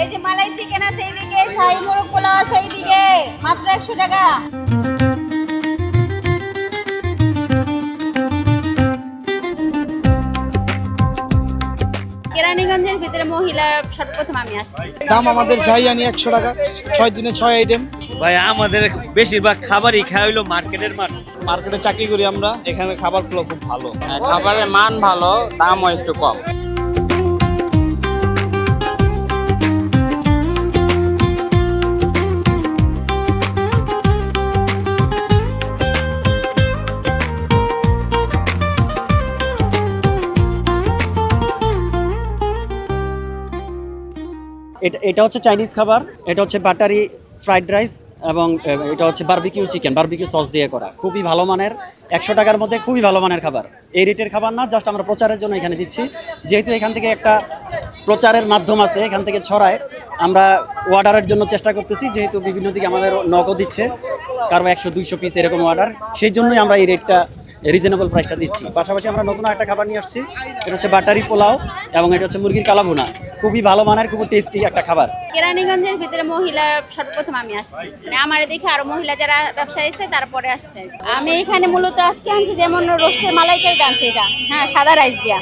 এই যে মালাই চিকেন আছে এইদিকে, শাহী মোরগ পোলাও আছে এইদিকে, মাত্র 100 টাকা। কেরানীগঞ্জের ভিতরে মহিলার সর্বপ্রথম আমি আসছি। দাম আমাদের ঝাইয়ানি 100 টাকা, 6 দিনে 6 আইটেম। ভাই আমাদের বেশিরভাগ খাবারই খাওয়া হইলো মার্কেটের মানুষ। মার্কেটে চাকরি করি আমরা, এখানে খাবারগুলো খুব ভালো। খাবারের মান ভালো, দামও একটু কম। এটা হচ্ছে চাইনিজ খাবার, এটা হচ্ছে বাটারি ফ্রাইড রাইস এবং এটা হচ্ছে বারবিকিউ চিকেন, বারবিকিউ সস দিয়ে করা, খুবই ভালো মানের। 100 টাকার মধ্যে খুবই ভালো মানের খাবার। এই রেটের খাবার না, জাস্ট আমরা প্রচারের জন্য এখানে দিচ্ছি। যেহেতু এখান থেকে একটা প্রচারের মাধ্যম আছে, এখান থেকে ছড়ায়, আমরা অর্ডারের জন্য চেষ্টা করতেছি। যেহেতু বিভিন্ন দিকে আমাদের নগদ দিচ্ছে, কারো 100-200 পিস এরকম অর্ডার, সেই জন্যই আমরা এই রেটটা রিজনেবল প্রাইসটা দিচ্ছি। পাশাপাশি আমরা নতুন একটা খাবার নিয়ে আসছি, এটা হচ্ছে বাটারি পোলাও এবং এটা হচ্ছে মুরগির কালাভুনা, খুবই ভালো মানের, খুবই টেস্টি একটা খাবার। কেরানীগঞ্জের ভিতরে মহিলার সর্বপ্রথম আমি আসছি, মানে আমার দেখে আরো মহিলা যারা ব্যবসায়ী আছে তারপরে আসছে। আমি এখানে মূলত আজকে আনছি যেমন রোস্টের মালাইকারি আনছি, এটা হ্যাঁ সাদা রাইস দিয়া।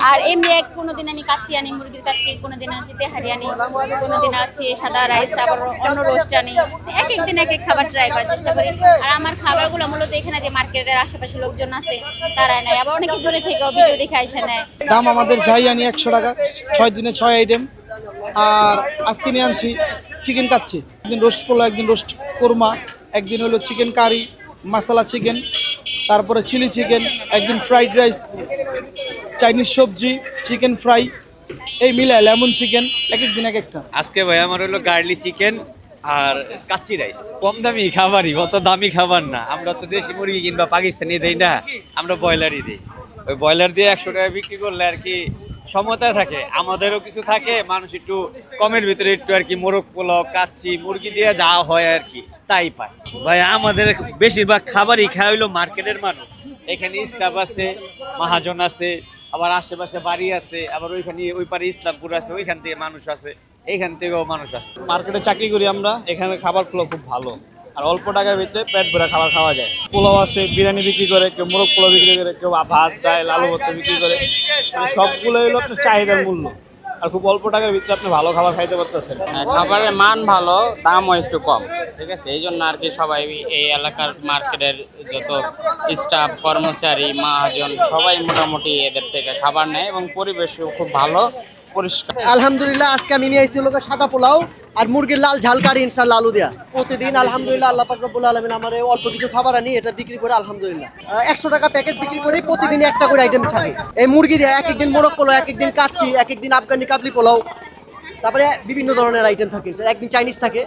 আর এমনি কোনোদিন আমি কাচ্চি আনি, মুরগির কাচ্চি, কোনোদিন আনছি তেহারি আনি, কোনোদিন আছে সাদা রাইস, আবার অন্য রোস্ট আনি। এক একদিন এক এক খাবার ট্রাই করার চেষ্টা করি। আর আমার খাবারগুলো মূলত এখানে যে মার্কেটের আশেপাশে লোকজন আছে তারা নেয়, আবার অনেকে দূরে থেকেও ভিডিও দেখে আইসা নেয়। দাম আমাদের ঝাইয়ানি 100 টাকা, 6 দিনে 6 আইটেম। আর আজকে নিয়ে আনছি চিকেন কাচ্ছি, একদিন রোস্ট পোলাও, একদিন রোস্ট কোরমা, একদিন হলো চিকেন কারি মশলা চিকেন, তারপরে চিলি চিকেন, একদিন ফ্রাইড রাইস, চাইনিজ সবজি, চিকেন ফ্রাই, এই মিলায় লেমন চিকেন, এক একদিন এক একটা। আজকে ভাই আমার হলো গার্লি চিকেন আর কাচ্চি রাইস। কম দামি খাবারই, অত দামি খাবার না। আমরা তো দেশি মুরগি কিংবা পাকিস্তানি দেই না, আমরা ব্রয়লারই দিই। ওই ব্রয়লার দিয়ে 100 টাকা বিক্রি করলে আর কি সমতা থাকে, আমাদেরও কিছু থাকে, মানুষ একটু কমের ভিতরে একটু আর কি মোরগ পোলাও, কাচ্চি, মুরগি দিয়ে যা হয় আর কি তাই পায়। ভাই আমাদের বেশিরভাগ খাবারই খাওয়া হইলো মার্কেটের মানুষ। এখানে স্টাফ আছে, মহাজন আছে, আবার আশেপাশে বাড়ি আছে, আবার ওইখানে ওই পারে ইসলামপুর আছে, ওইখান থেকে মানুষ আছে, এইখান থেকেও মানুষ আসে। মার্কেটে চাকরি করি আমরা, এখানে খাবারগুলো খুব ভালো আর অল্প টাকার ভিতরে পেট ভরা খাবার খাওয়া যায়। পোলাও আছে, বিরিয়ানি বিক্রি করে, কেউ মোরগ পোলাও বিক্রি করে, কেউ ভাত ডাল আলু ভর্তা বিক্রি করে। মানে সবগুলো হলো আপনার চাহিদার মূল্য, আর খুব অল্প টাকার ভিতরে আপনি ভালো খাবার খাইতে পারতেছেন। খাবারের মান ভালো, দামও একটু কম। ঠিক আছে, এই জন্য আর কি সবাই এই এলাকার মার্কেটের যত স্টাফ, কর্মচারী, মহাজন সবাই মোটামুটি এদের থেকে খাবার নেয় এবং পরিবেশও খুব ভালো, পরিষ্কার। আলহামদুলিল্লাহ আজকে আমি নিয়ে আইছি লোকের সাদা পোলাও আর মুরগির লাল ঝাল কারি ইনশাআল্লাহ আলু দেয়া। প্রতিদিন আলহামদুলিল্লাহ আল্লাহ পাক রব্বুল আলামিন আমার অল্প কিছু খাবার আনি, এটা বিক্রি করে আলহামদুলিল্লাহ 100 টাকা প্যাকেজ বিক্রি করে প্রতিদিন একটা করে আইটেম থাকে। এই মুরগি দিয়ে এক একদিন মোরগ পোলাও, এক একদিন কাচ্চি, এক একদিন আফগানি কাবলি পোলাও, তারপরে বিভিন্ন ধরনের আইটেম থাকে, একদিন চাইনিজ থাকে।